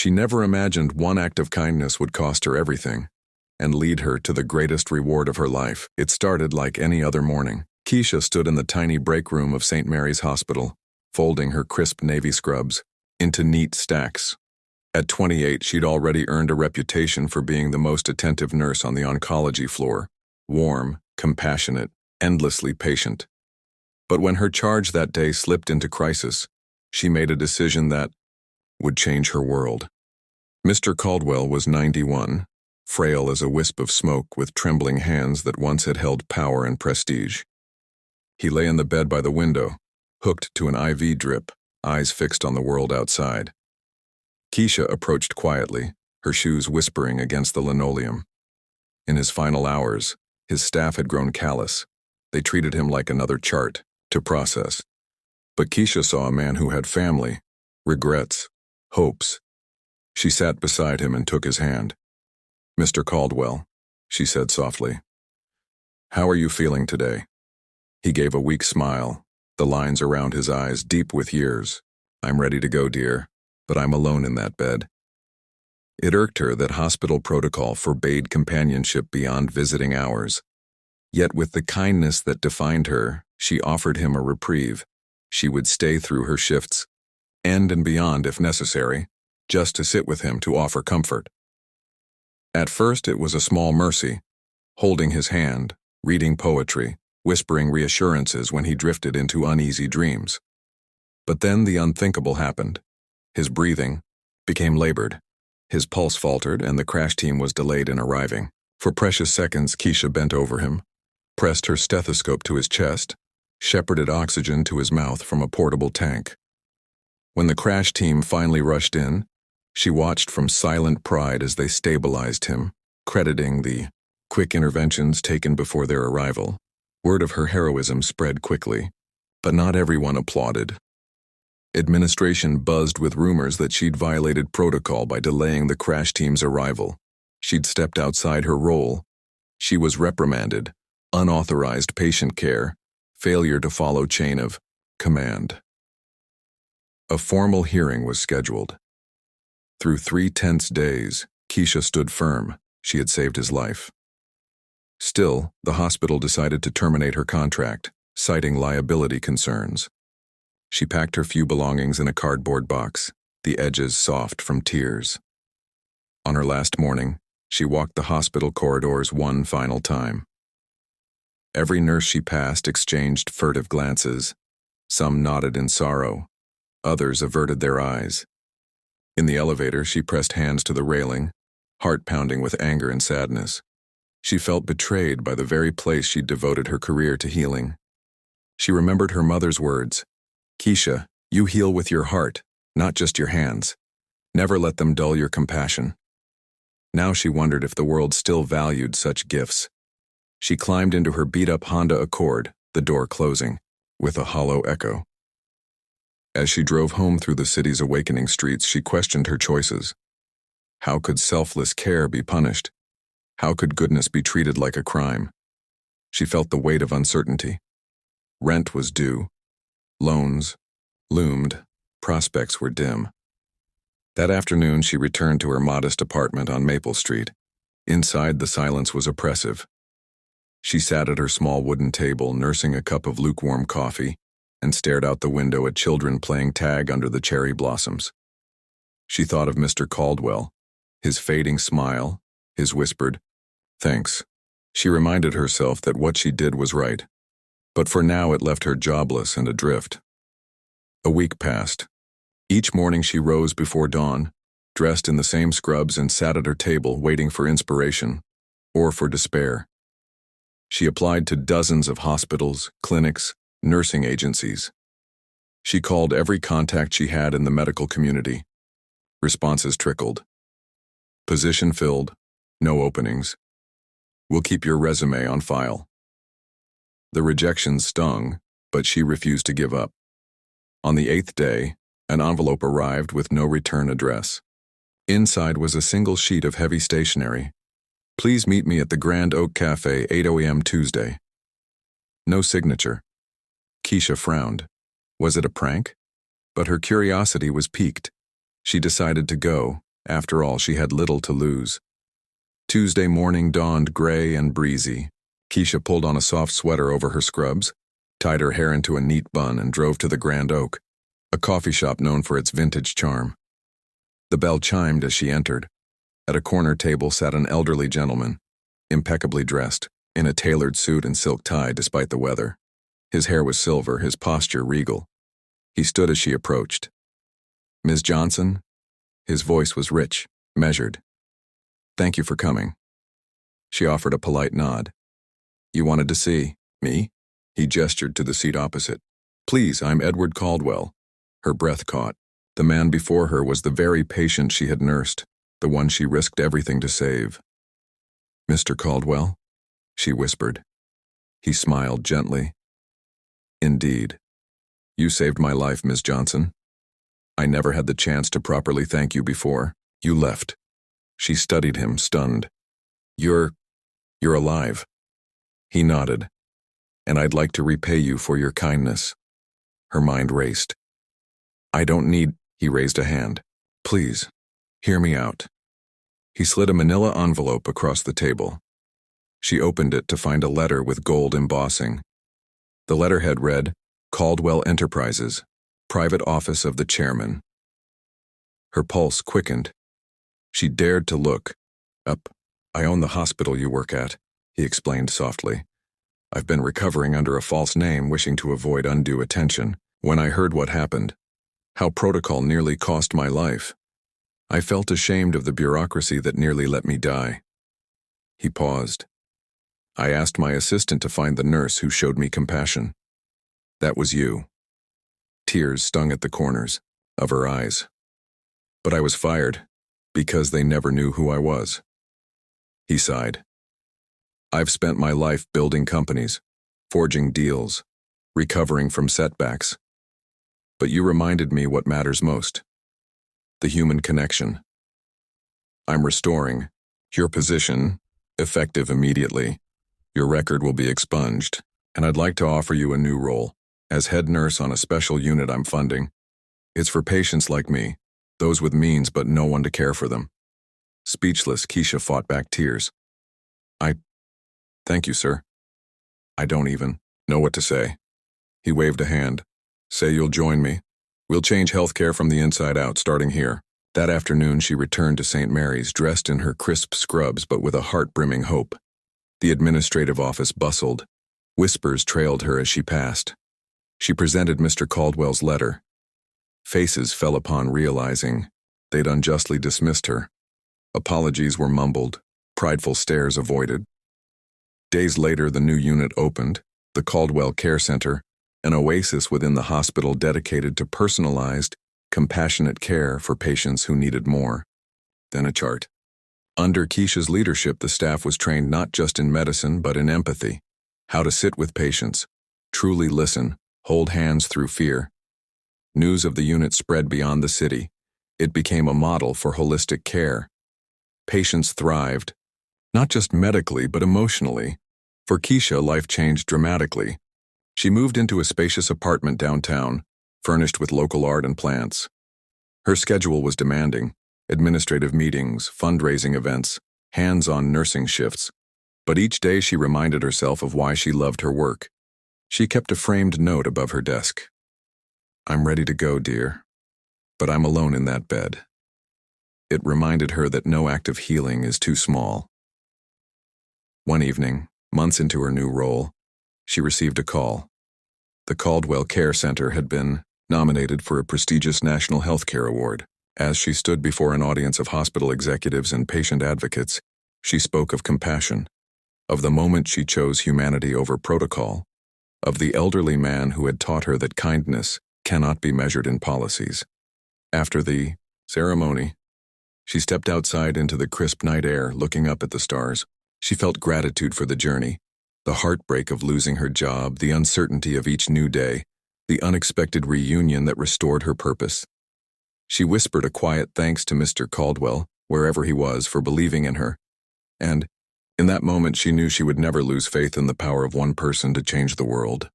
She never imagined one act of kindness would cost her everything and lead her to the greatest reward of her life. It started like any other morning. Keisha stood in the tiny break room of St. Mary's Hospital, folding her crisp navy scrubs into neat stacks. At 28, she'd already earned a reputation for being the most attentive nurse on the oncology floor, warm, compassionate, endlessly patient. But when her charge that day slipped into crisis, she made a decision that would change her world. Mr. Caldwell was 91, frail as a wisp of smoke with trembling hands that once had held power and prestige. He lay in the bed by the window, hooked to an IV drip, eyes fixed on the world outside. Keisha approached quietly, her shoes whispering against the linoleum. In his final hours, his staff had grown callous. They treated him like another chart to process. But Keisha saw a man who had family, regrets, hopes. She sat beside him and took his hand. "Mr. Caldwell," she said softly, "how are you feeling today?" He gave a weak smile, the lines around his eyes deep with years. "I'm ready to go, dear, but I'm alone in that bed." It irked her that hospital protocol forbade companionship beyond visiting hours. Yet with the kindness that defined her, she offered him a reprieve. She would stay through her shifts, and beyond if necessary, just to sit with him to offer comfort. At first it was a small mercy, holding his hand, reading poetry, whispering reassurances when he drifted into uneasy dreams. But then the unthinkable happened. His breathing became labored. His pulse faltered and the crash team was delayed in arriving. For precious seconds, Keisha bent over him, pressed her stethoscope to his chest, shepherded oxygen to his mouth from a portable tank. When the crash team finally rushed in, she watched from silent pride as they stabilized him, crediting the quick interventions taken before their arrival. Word of her heroism spread quickly, but not everyone applauded. Administration buzzed with rumors that she'd violated protocol by delaying the crash team's arrival. She'd stepped outside her role. She was reprimanded, unauthorized patient care, failure to follow chain of command. A formal hearing was scheduled. Through 3 tense days, Keisha stood firm. She had saved his life. Still, the hospital decided to terminate her contract, citing liability concerns. She packed her few belongings in a cardboard box, the edges soft from tears. On her last morning, she walked the hospital corridors one final time. Every nurse she passed exchanged furtive glances. Some nodded in sorrow. Others averted their eyes. In the elevator, she pressed hands to the railing, heart pounding with anger and sadness. She felt betrayed by the very place she'd devoted her career to healing. She remembered her mother's words, "Keisha, you heal with your heart, not just your hands. Never let them dull your compassion." Now she wondered if the world still valued such gifts. She climbed into her beat-up Honda Accord, the door closing, with a hollow echo. As she drove home through the city's awakening streets, she questioned her choices. How could selfless care be punished? How could goodness be treated like a crime? She felt the weight of uncertainty. Rent was due. Loans loomed. Prospects were dim. That afternoon, she returned to her modest apartment on Maple Street. Inside, the silence was oppressive. She sat at her small wooden table, nursing a cup of lukewarm coffee, and stared out the window at children playing tag under the cherry blossoms. She thought of Mr. Caldwell, his fading smile, his whispered, "Thanks." She reminded herself that what she did was right. But for now it left her jobless and adrift. A week passed. Each morning she rose before dawn, dressed in the same scrubs and sat at her table waiting for inspiration, or for despair. She applied to dozens of hospitals, clinics, nursing agencies. She called every contact she had in the medical community. Responses trickled. Position filled, no openings. We'll keep your resume on file. The rejections stung, but she refused to give up. On the 8th day, an envelope arrived with no return address. Inside was a single sheet of heavy stationery. "Please meet me at the Grand Oak Cafe, 8 a.m. Tuesday." No signature. Keisha frowned. Was it a prank? But her curiosity was piqued. She decided to go, After all, she had little to lose. Tuesday morning dawned gray and breezy. Keisha pulled on a soft sweater over her scrubs, tied her hair into a neat bun, and drove to the Grand Oak, a coffee shop known for its vintage charm. The bell chimed as she entered. At a corner table sat an elderly gentleman, impeccably dressed, in a tailored suit and silk tie despite the weather. His hair was silver, his posture regal. He stood as she approached. "Ms. Johnson?" His voice was rich, measured. "Thank you for coming." She offered a polite nod. "You wanted to see me?" He gestured to the seat opposite. "Please, I'm Edward Caldwell." Her breath caught. The man before her was the very patient she had nursed, the one she risked everything to save. "Mr. Caldwell?" she whispered. He smiled gently. "Indeed. You saved my life, Ms. Johnson. I never had the chance to properly thank you before. You left." She studied him, stunned. You're alive." He nodded. "And I'd like to repay you for your kindness." Her mind raced. "I don't need—" He raised a hand. "Please, hear me out." He slid a manila envelope across the table. She opened it to find a letter with gold embossing. The letterhead read, "Caldwell Enterprises, Private Office of the Chairman." Her pulse quickened. She dared to look up. "I own the hospital you work at," he explained softly. "I've been recovering under a false name, wishing to avoid undue attention. When I heard what happened, how protocol nearly cost my life, I felt ashamed of the bureaucracy that nearly let me die." He paused. "I asked my assistant to find the nurse who showed me compassion. That was you." Tears stung at the corners of her eyes. "But I was fired because they never knew who I was." He sighed. "I've spent my life building companies, forging deals, recovering from setbacks. But you reminded me what matters most: the human connection. I'm restoring your position, effective immediately. Your record will be expunged, and I'd like to offer you a new role as head nurse on a special unit I'm funding. It's for patients like me, those with means but no one to care for them." Speechless, Keisha fought back tears. Thank you, sir. I don't even know what to say." He waved a hand. "Say you'll join me. We'll change healthcare from the inside out, starting here." That afternoon she returned to St. Mary's, dressed in her crisp scrubs but with a heart-brimming hope. The administrative office bustled. Whispers trailed her as she passed. She presented Mr. Caldwell's letter. Faces fell upon realizing they'd unjustly dismissed her. Apologies were mumbled, prideful stares avoided. Days later, the new unit opened, the Caldwell Care Center, an oasis within the hospital dedicated to personalized, compassionate care for patients who needed more than a chart. Under Keisha's leadership, the staff was trained not just in medicine but in empathy, how to sit with patients, truly listen, hold hands through fear. News of the unit spread beyond the city. It became a model for holistic care. Patients thrived, not just medically but emotionally. For Keisha, life changed dramatically. She moved into a spacious apartment downtown, furnished with local art and plants. Her schedule was demanding: administrative meetings, fundraising events, hands-on nursing shifts. But each day she reminded herself of why she loved her work. She kept a framed note above her desk. "I'm ready to go, dear, but I'm alone in that bed." It reminded her that no act of healing is too small. One evening, months into her new role, she received a call. The Caldwell Care Center had been nominated for a prestigious National Healthcare Award. As she stood before an audience of hospital executives and patient advocates, she spoke of compassion, of the moment she chose humanity over protocol, of the elderly man who had taught her that kindness cannot be measured in policies. After the ceremony, she stepped outside into the crisp night air, looking up at the stars. She felt gratitude for the journey, the heartbreak of losing her job, the uncertainty of each new day, the unexpected reunion that restored her purpose. She whispered a quiet thanks to Mr. Caldwell, wherever he was, for believing in her. And, in that moment, she knew she would never lose faith in the power of one person to change the world.